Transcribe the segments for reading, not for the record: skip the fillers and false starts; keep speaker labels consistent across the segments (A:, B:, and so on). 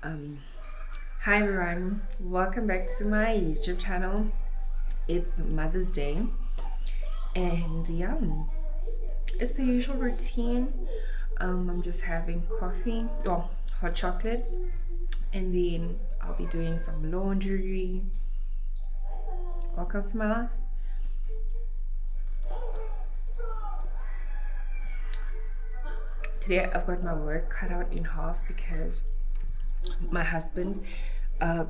A: Um, Hi everyone, welcome back to my YouTube channel. It's Mother's Day, and it's the usual routine. I'm just having coffee, or hot chocolate, and then I'll be doing some laundry. Welcome to my life. Today I've got my work cut out in half because my husband uh,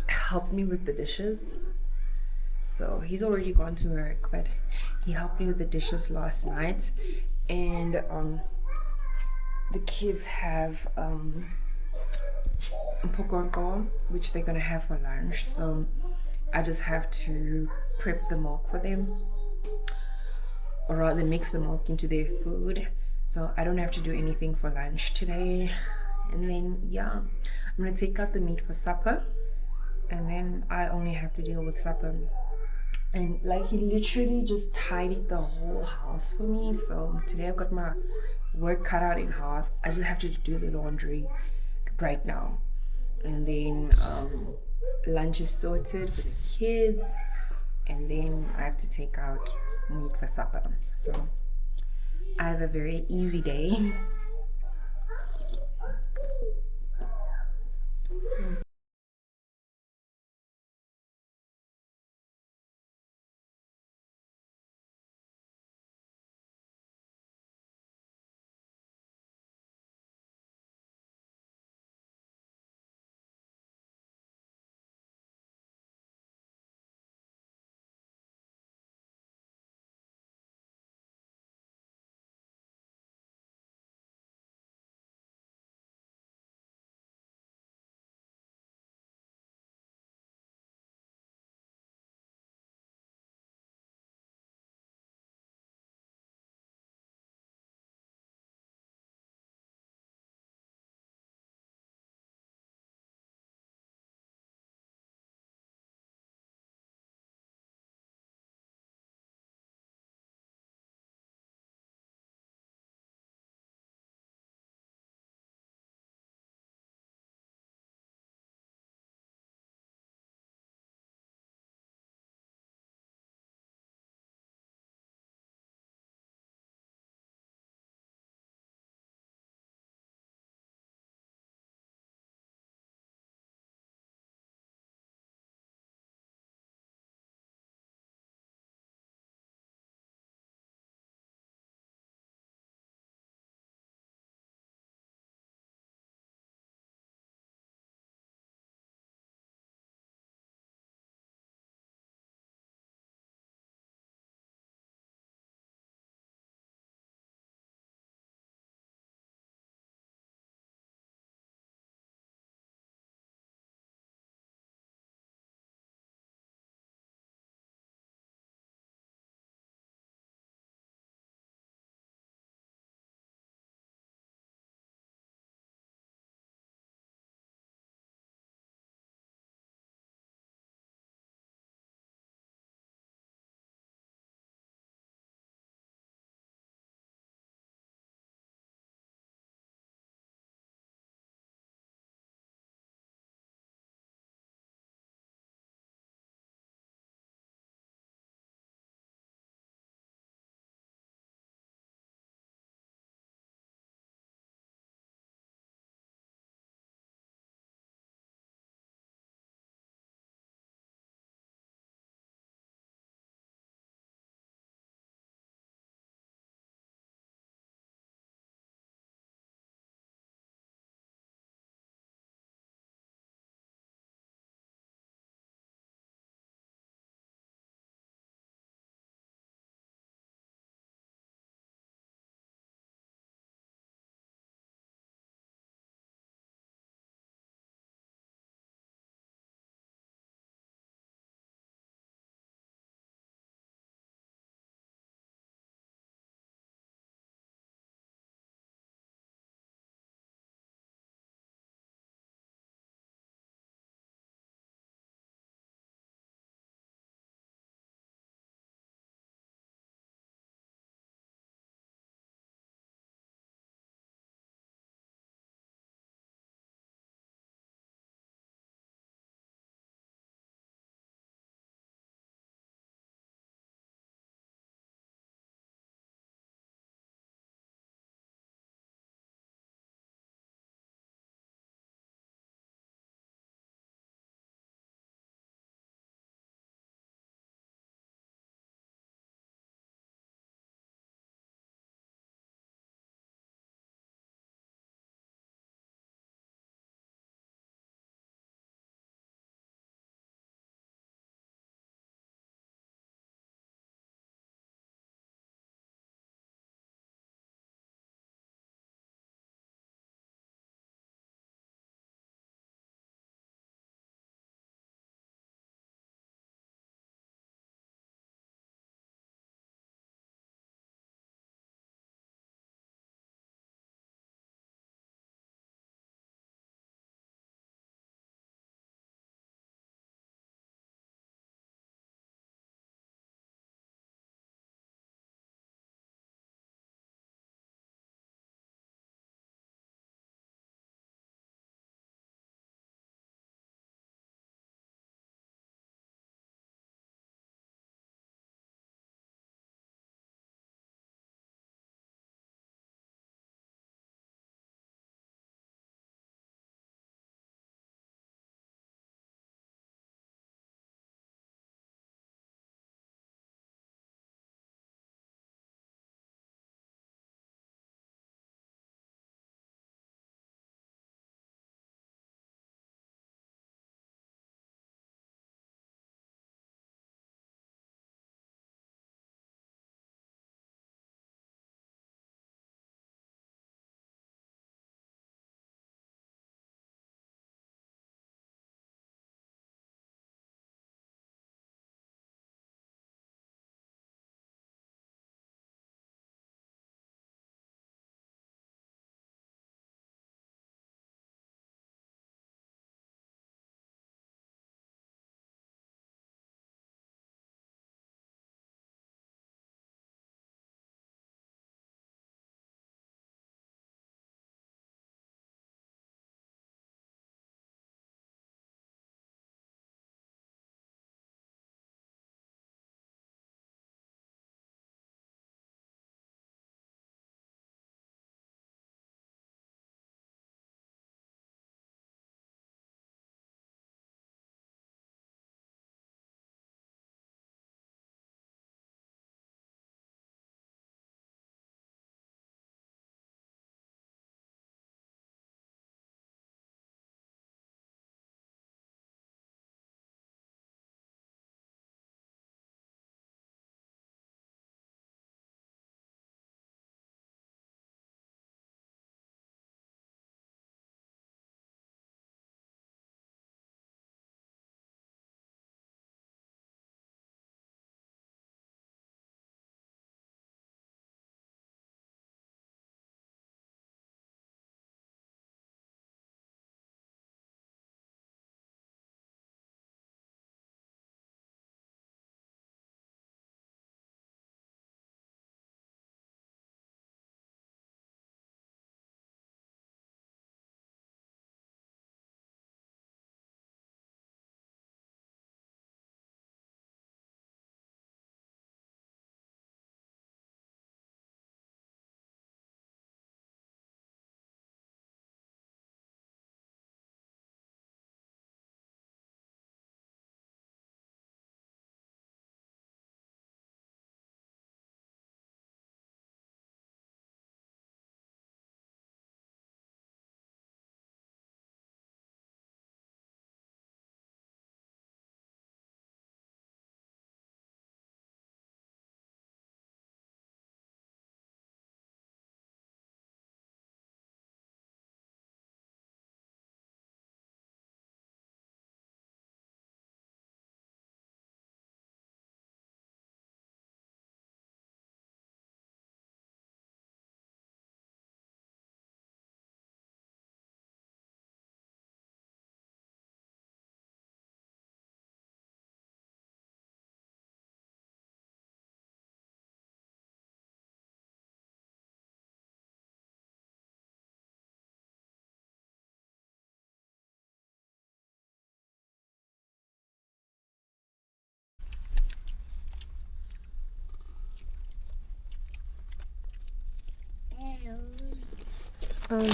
A: helped me with the dishes. So he's already gone to work, but he helped me with the dishes last night. And the kids have mpokoko, which they're gonna have for lunch. So I just have to prep the milk for them, or rather mix the milk into their food. So I don't have to do anything for lunch today. And then I'm gonna take out the meat for supper, and then I only have to deal with supper. And like he literally just tidied the whole house for me. So today I've got my work cut out in half. I just have to do the laundry right now. And then lunch is sorted for the kids. And then I have to take out meat for supper. So I have a very easy day. So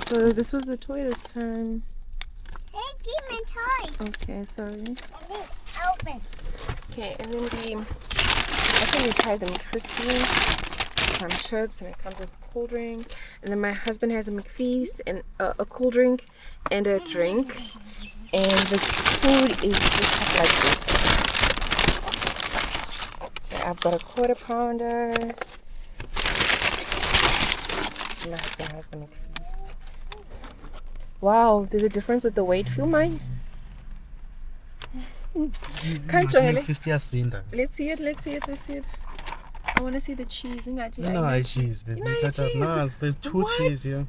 A: So this was the toy this time.
B: Hey, give me a toy.
A: Okay, sorry.
B: And this, open.
A: Okay, and then I think we tried the McCrispy chips, and it comes with a cold drink. And then my husband has a McFeast and a cold drink and a drink. And the food is just like this. Okay, I've got a quarter pounder. My husband has the McFeast. Wow, there's a difference with the weight. Feel mine? Can't show you. Let's see it. Let's see it. Let's see it. I want to see the cheese. No,
C: cheese, baby.
A: Cheese.
C: No, there's two cheese here.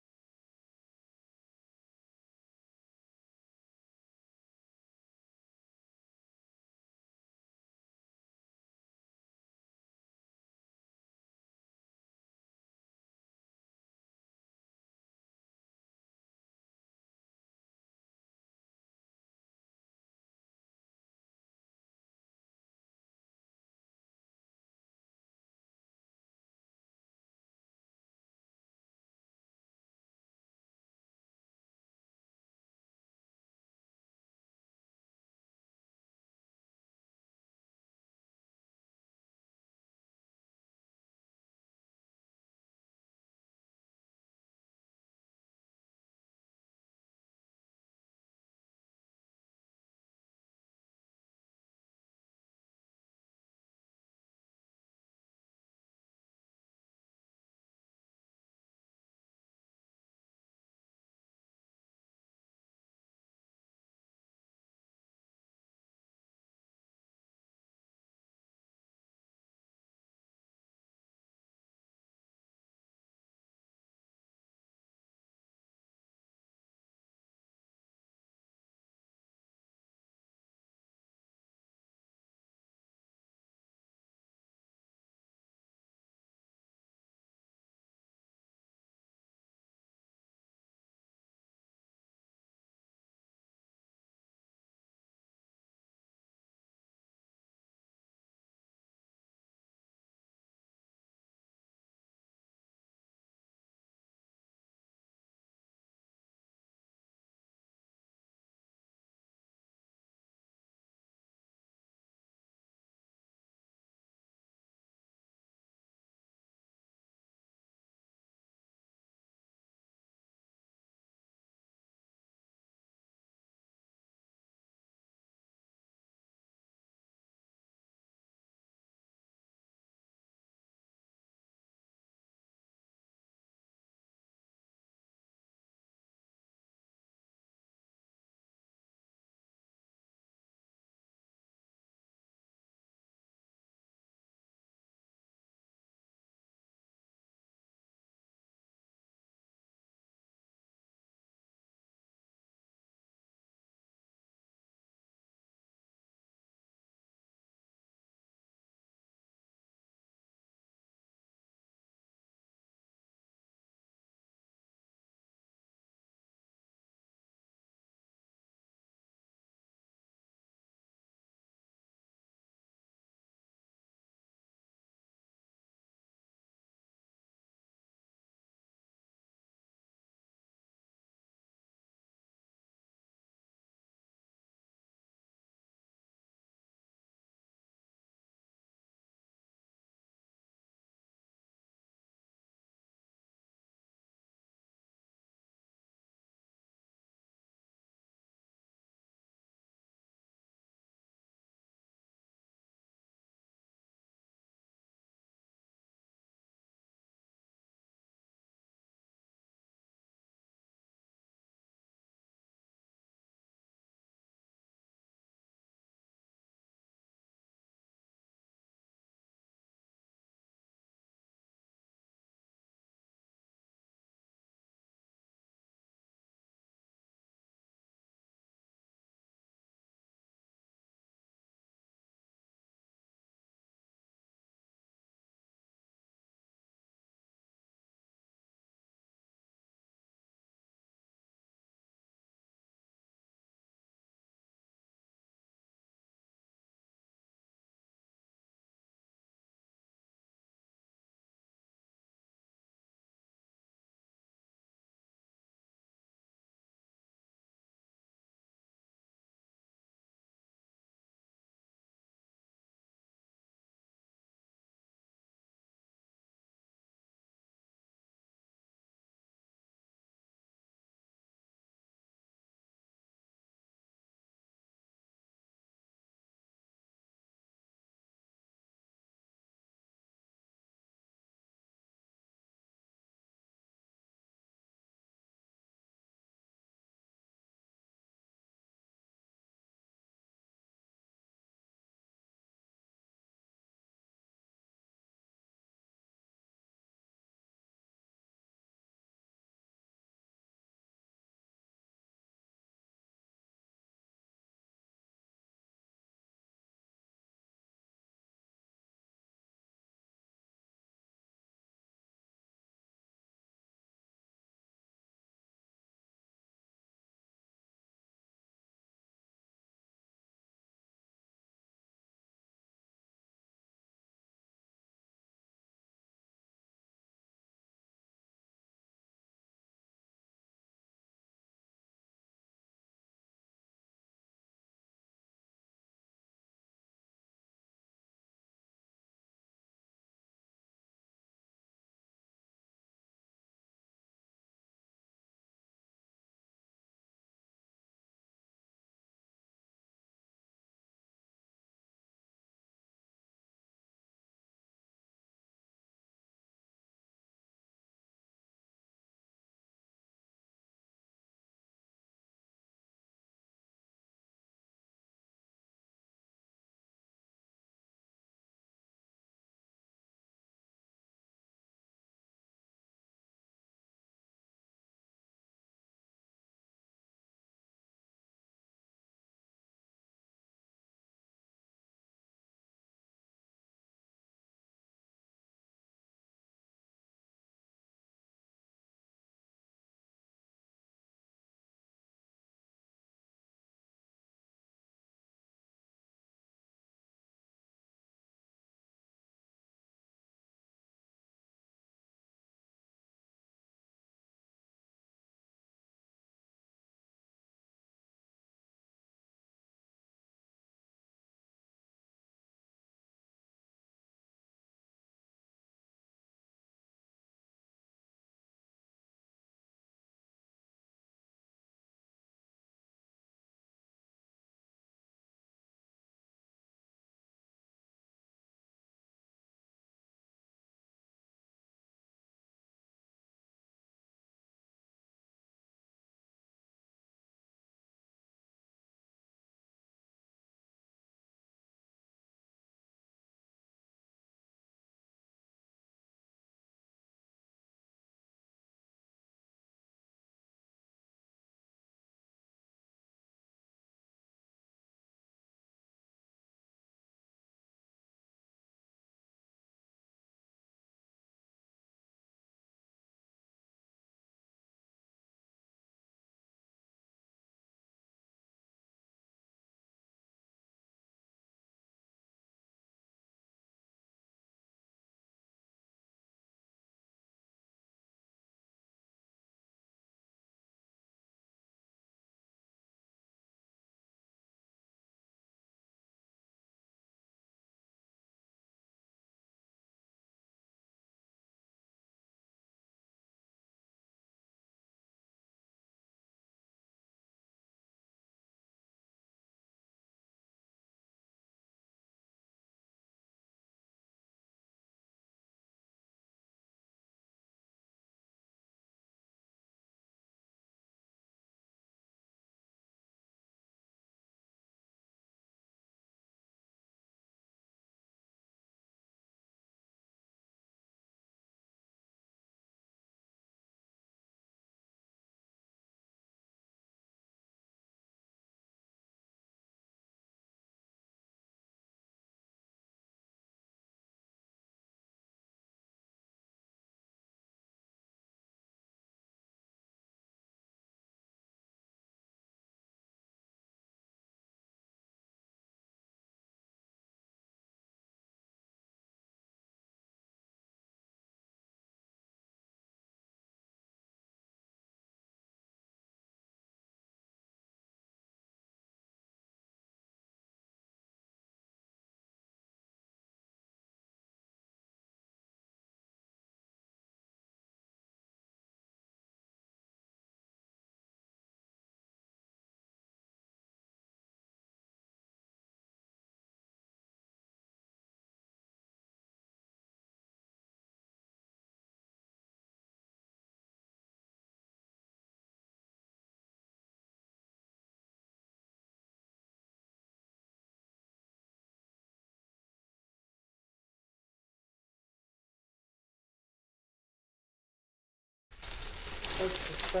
A: So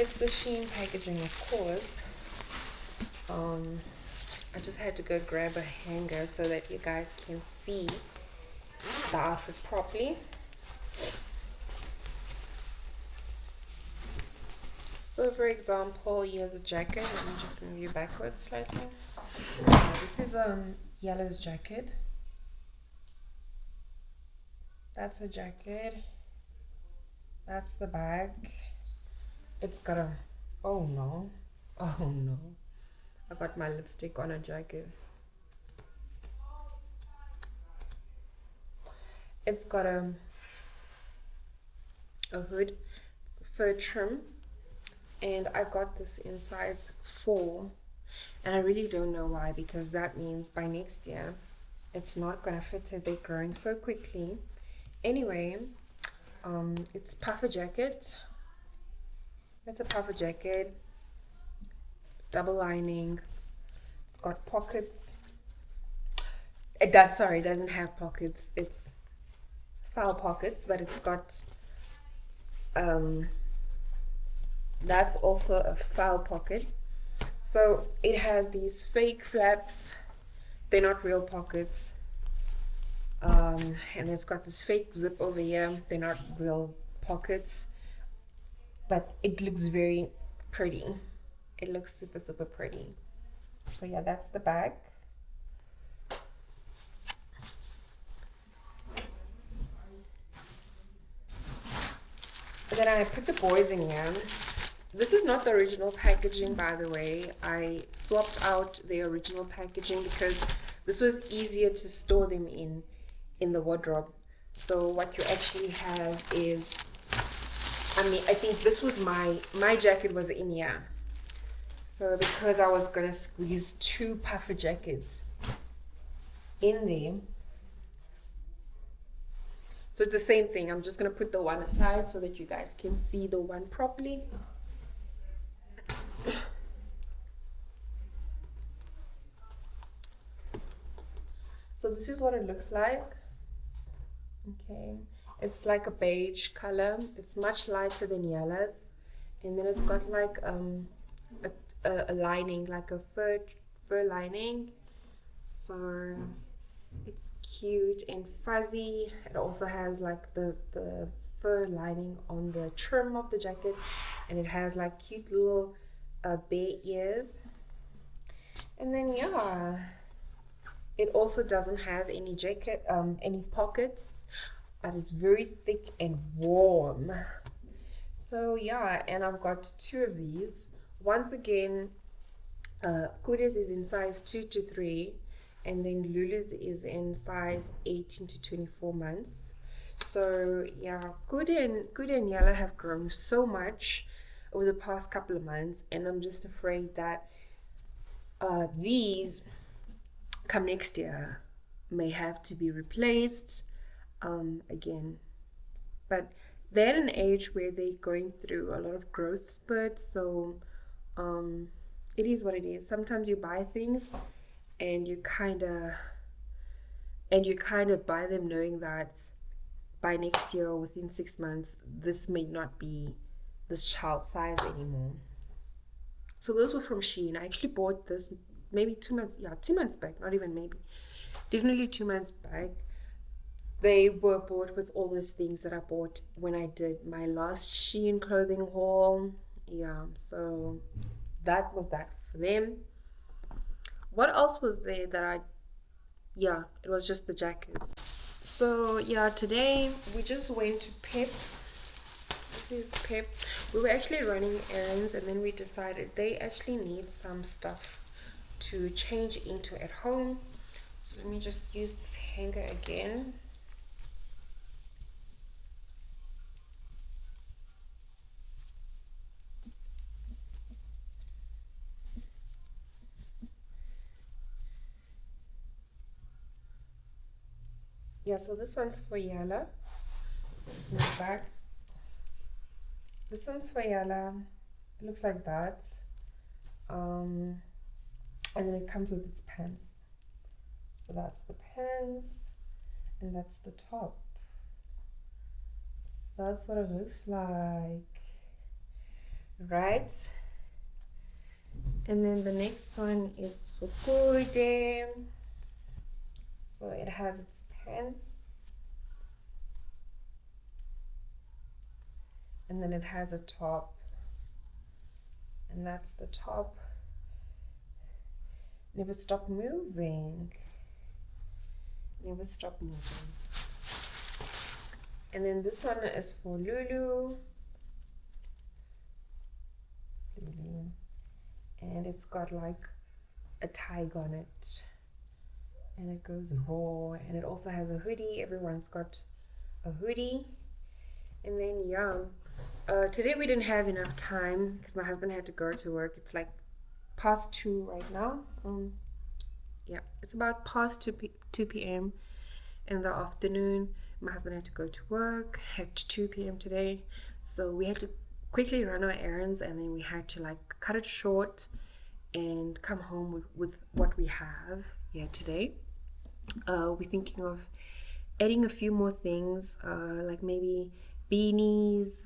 A: it's the Shein packaging, of course. I just had to go grab a hanger so that you guys can see the outfit properly. So for example, here's a jacket. Let me just move you backwards slightly. This is Yellow's jacket. That's a jacket. That's the bag. It's got a, oh no, I got my lipstick on a jacket. It's got a hood, it's a fur trim, and I got this in size 4, and I really don't know why, because that means by next year it's not gonna fit it. They're growing so quickly. Anyway, it's puffer jacket. It's a puffer jacket, double lining. It's got pockets. It doesn't have pockets. It's foul pockets, but it's got that's also a foul pocket. So it has these fake flaps. They're not real pockets. And it's got this fake zip over here. They're not real pockets, but it looks very pretty. It looks super, super pretty. So yeah, that's the bag. Then I put the boys in here. This is not the original packaging, by the way. I swapped out the original packaging because this was easier to store them in the wardrobe. So what you actually have is, I think this was my jacket was in here. So because I was gonna squeeze 2 puffer jackets in there, so it's the same thing. I'm just gonna put the one aside so that you guys can see the one properly. So this is what it looks like. Okay, it's like a beige color. It's much lighter than Yellow's, and then it's got like a lining, like a fur lining. So it's cute and fuzzy. It also has like the fur lining on the trim of the jacket, and it has like cute little bear ears. And then yeah, it also doesn't have any jacket, any pockets, but it's very thick and warm. So yeah, and I've got 2 of these. Once again, Kuda's is in size 2 to 3, and then Lulu's is in size 18 to 24 months. So yeah, Kuda and Yellow have grown so much over the past couple of months, and I'm just afraid that these come next year may have to be replaced again. But they're at an age where they're going through a lot of growth spurts, so it is what it is. Sometimes you buy things and you kind of buy them knowing that by next year or within 6 months this may not be this child size anymore. So those were from Shein. I actually bought this maybe 2 months back, not even maybe, definitely 2 months back. They were bought with all those things that I bought when I did my last Shein clothing haul. Yeah, so that was that for them. What else was there that it was just the jackets. So yeah, today we just went to Pep. This is Pep. We were actually running errands, and then we decided they actually need some stuff to change into at home. So let me just use this hanger again. Yeah, so this one's for Yala. Just move back. This one's for Yala. It looks like that. And then it comes with its pants. So that's the pants, and that's the top. That's what it looks like. right? And then the next one is for Kude. So it has its pants, and then it has a top, and that's the top. Never stop moving. Never stop moving. And then this one is for Lulu. And it's got like a tag on it, and it goes raw, and it also has a hoodie. Everyone's got a hoodie. And then today we didn't have enough time because my husband had to go to work. It's like past 2 right now. Yeah, it's about past 2 p.m. in the afternoon. My husband had to go to work at 2 p.m. today, so we had to quickly run our errands, and then we had to like cut it short and come home with what we have here today. We're thinking of adding a few more things, like maybe beanies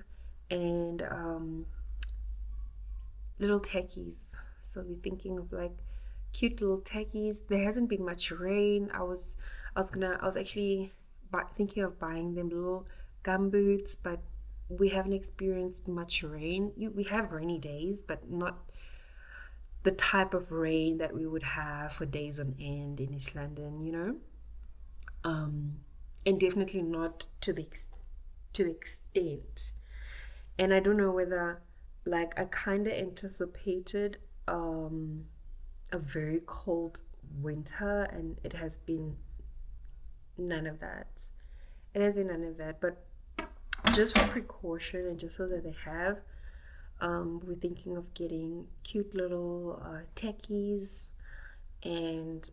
A: and little tackies. So we're thinking of like cute little tackies. There hasn't been much rain. I was actually thinking of buying them little gumboots, but we haven't experienced much rain. We have rainy days, but not the type of rain that we would have for days on end in East London, you know. And definitely not to the extent. And I don't know whether, like, I kind of anticipated a very cold winter, and it has been none of that. It has been none of that, but just for precaution and just so that they have, we're thinking of getting cute little tackies, and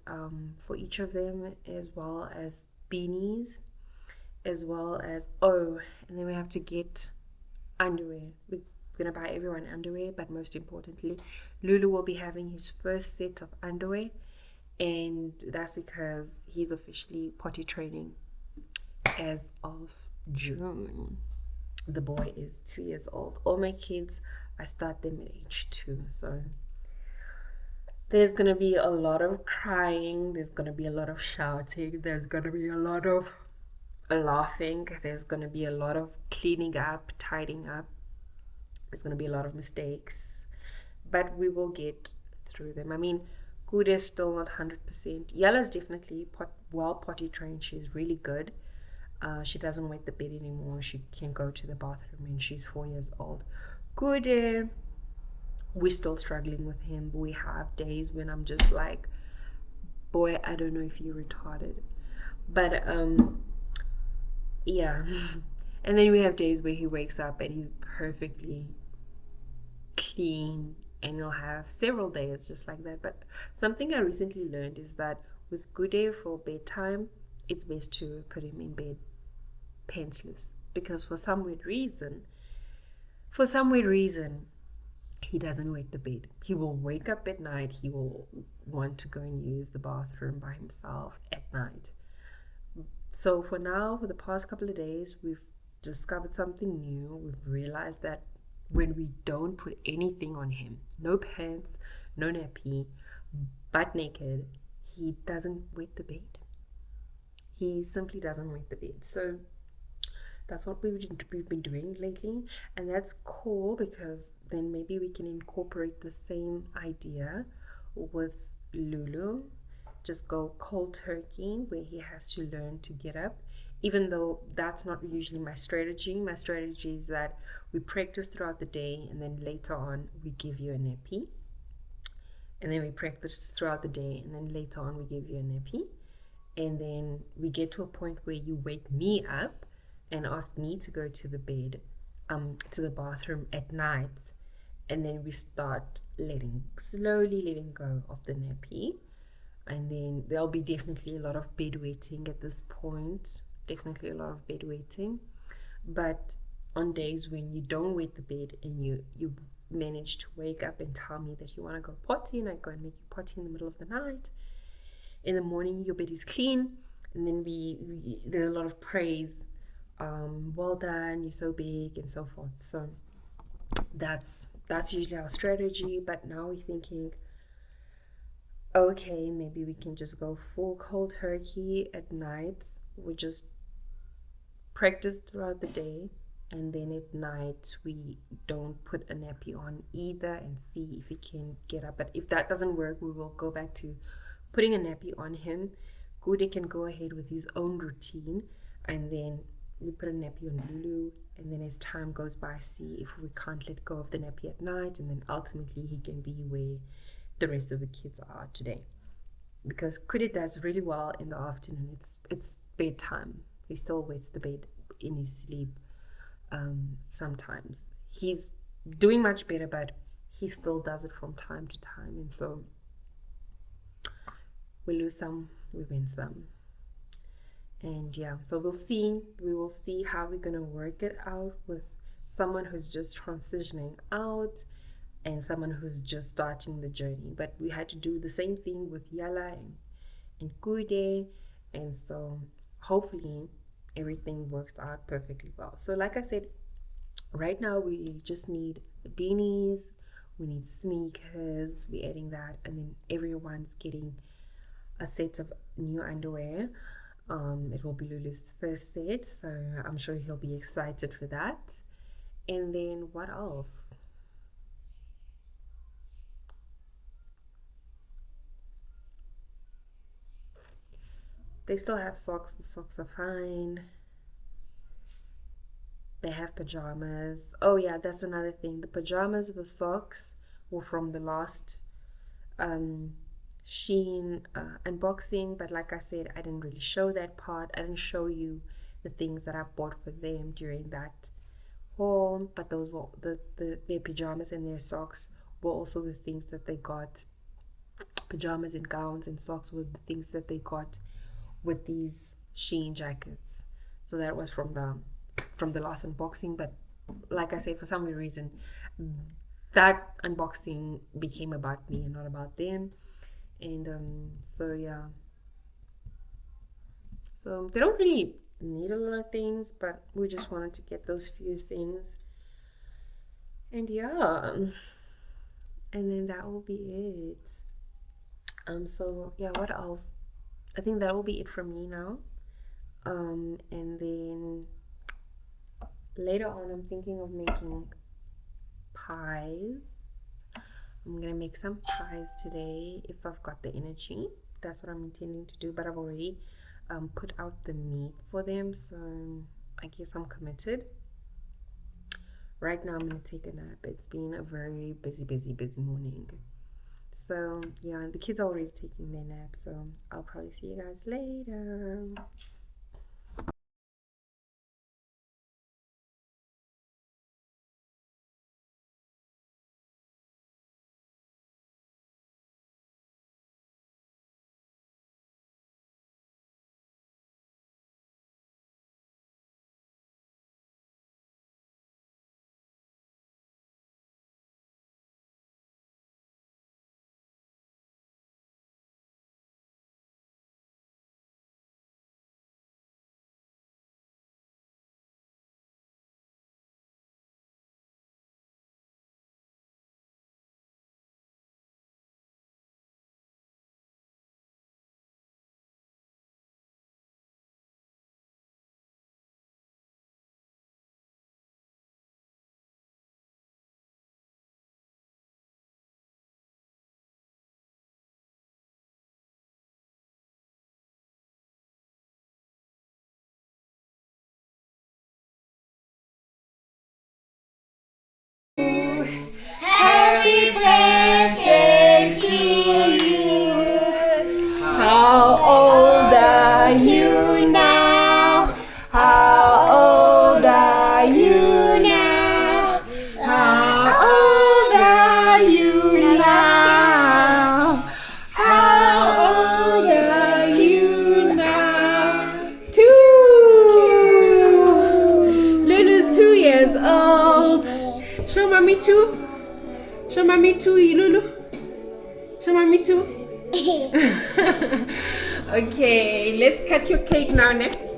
A: for each of them, as well as beanies, as well as and then we have to get underwear. We're gonna buy everyone underwear, but most importantly, Lulu will be having his first set of underwear, and that's because he's officially potty training as of June. The boy is 2 years old. All my kids, I start them at age 2, so there's gonna be a lot of crying, there's gonna be a lot of shouting, there's gonna be a lot of laughing, there's gonna be a lot of cleaning up, tidying up, there's gonna be a lot of mistakes, but we will get through them. I mean, Good is still not 100%. Yella's definitely potty trained. She's really good. She doesn't wet the bed anymore. She can go to the bathroom, and she's 4 years old. Good, we're still struggling with him. We have days when I'm just like, boy, I don't know if you're retarded. But yeah. And then we have days where he wakes up and he's perfectly clean, and he'll have several days just like that. But something I recently learned is that with Good Day for bedtime, it's best to put him in bed pantsless, because for some weird reason, he doesn't wet the bed. He will wake up at night. He will want to go and use the bathroom by himself at night. So for now, for the past couple of days, we've discovered something new. We've realized that when we don't put anything on him, no pants, no nappy, butt naked, he doesn't wet the bed. He simply doesn't wet the bed. So that's what we've been doing lately, and that's cool, because then maybe we can incorporate the same idea with Lulu. Just go cold turkey, where he has to learn to get up, even though that's not usually my strategy. My strategy is that we practice throughout the day, and then later on we give you a nappy, and then we practice throughout the day, and then later on we give you a nappy, and then we get to a point where you wake me up and ask me to go to the bed, to the bathroom at night, and then we start slowly letting go of the nappy. And then there'll be definitely a lot of bedwetting at this point, definitely a lot of bedwetting. But on days when you don't wet the bed and you manage to wake up and tell me that you want to go potty, and I go and make you potty in the middle of the night, in the morning your bed is clean, and then there's a lot of praise, well done, you're so big, and so forth. So that's that's usually our strategy. But now we're thinking, okay, maybe we can just go full cold turkey at night. We just practice throughout the day, and then at night we don't put a nappy on either, and see if he can get up. But if that doesn't work, we will go back to putting a nappy on him. Gude can go ahead with his own routine, and then we put a nappy on Lulu, and then as time goes by, see if we can't let go of the nappy at night, and then ultimately he can be where the rest of the kids are today. Because Kude does really well in the afternoon. It's bedtime. He still wets the bed in his sleep. Sometimes he's doing much better, but he still does it from time to time, and so we lose some, we win some. And yeah, so we will see how we're gonna work it out with someone who's just transitioning out and someone who's just starting the journey. But we had to do the same thing with Yala and Kude, and so hopefully everything works out perfectly well. So like I said, right now we just need beanies, we need sneakers, we're adding that, and then everyone's getting a set of new underwear. It will be Lulu's first set, so I'm sure he'll be excited for that. And then what else? They still have socks. The socks are fine. They have pajamas. Oh yeah, that's another thing. The pajamas, the socks were from the last Shein unboxing, but like I said, I didn't really show that part. I didn't show you the things that I bought for them during that haul, but those were their pajamas and their socks were also the things that they got. Pajamas and gowns and socks were the things that they got with these Shein jackets. So that was from the last unboxing. But like I said, for some reason that unboxing became about me and not about them. And so yeah, so they don't really need a lot of things, but we just wanted to get those few things. And yeah, and then that will be it. So yeah, what else? I think that will be it from me now. And then later on, I'm thinking of making pies. I'm gonna make some pies today if I've got the energy. That's what I'm intending to do, but I've already put out the meat for them, so I guess I'm committed. Right now I'm gonna take a nap. It's been a very busy morning. So yeah, the kids are already taking their nap, so I'll probably see you guys later.
B: Happy birthday to you.
A: How old are you now? How old are you now? How old are you now? How old are you now? 2. Lulu's 2 years old. Show mommy 2. Show mommy 2, Lulu. Show mommy 2. Okay, let's cut your cake now, ne?